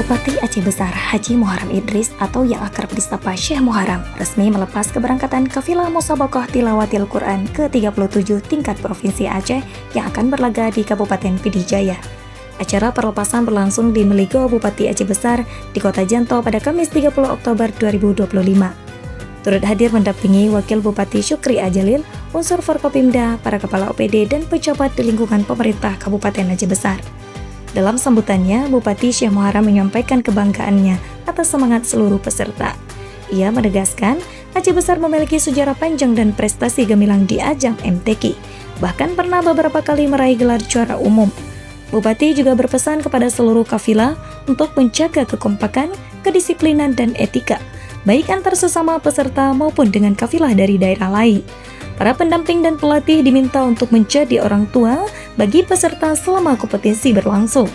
Bupati Aceh Besar Haji Muharram Idris atau yang akrab disapa Syekh Muharram resmi melepas keberangkatan kafilah Musabaqah Tilawatil Quran ke-37 tingkat Provinsi Aceh yang akan berlaga di Kabupaten Pidijaya. Acara perlepasan berlangsung di Meligo Bupati Aceh Besar di Kota Janto pada Kamis 30 Oktober 2025. Turut hadir mendampingi Wakil Bupati Syukri Ajalil, unsur Forkopimda, para kepala OPD dan pejabat di lingkungan pemerintah Kabupaten Aceh Besar. Dalam sambutannya, Bupati Syekh Muharram menyampaikan kebanggaannya atas semangat seluruh peserta. Ia menegaskan, Aceh Besar memiliki sejarah panjang dan prestasi gemilang di ajang MTQ, bahkan pernah beberapa kali meraih gelar juara umum. Bupati juga berpesan kepada seluruh kafilah untuk menjaga kekompakan, kedisiplinan, dan etika, baik antar sesama peserta maupun dengan kafilah dari daerah lain. Para pendamping dan pelatih diminta untuk menjadi orang tua bagi peserta selama kompetisi berlangsung.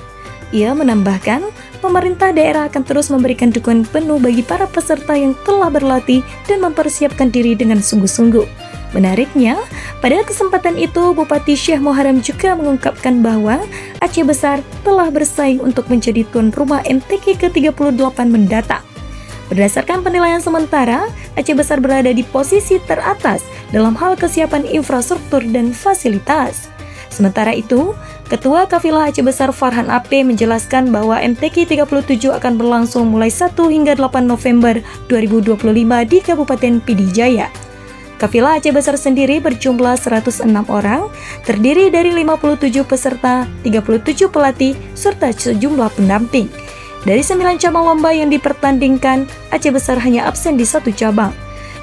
Ia menambahkan, pemerintah daerah akan terus memberikan dukungan penuh bagi para peserta yang telah berlatih dan mempersiapkan diri dengan sungguh-sungguh. Menariknya, pada kesempatan itu Bupati Syekh Muharram juga mengungkapkan bahwa Aceh Besar telah bersaing untuk menjadi tuan rumah MTQ ke-38 mendatang. Berdasarkan penilaian sementara, Aceh Besar berada di posisi teratas dalam hal kesiapan infrastruktur dan fasilitas. Sementara itu, Ketua Kafilah Aceh Besar Farhan AP menjelaskan bahwa MTQ 37 akan berlangsung mulai 1 hingga 8 November 2025 di Kabupaten Pidijaya. Kafilah Aceh Besar sendiri berjumlah 106 orang, terdiri dari 57 peserta, 37 pelatih, serta sejumlah pendamping. Dari 9 cabang lomba yang dipertandingkan, Aceh Besar hanya absen di 1 cabang.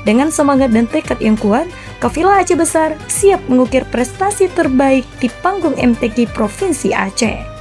Dengan semangat dan tekad yang kuat, kafilah Aceh Besar siap mengukir prestasi terbaik di panggung MTQ Provinsi Aceh.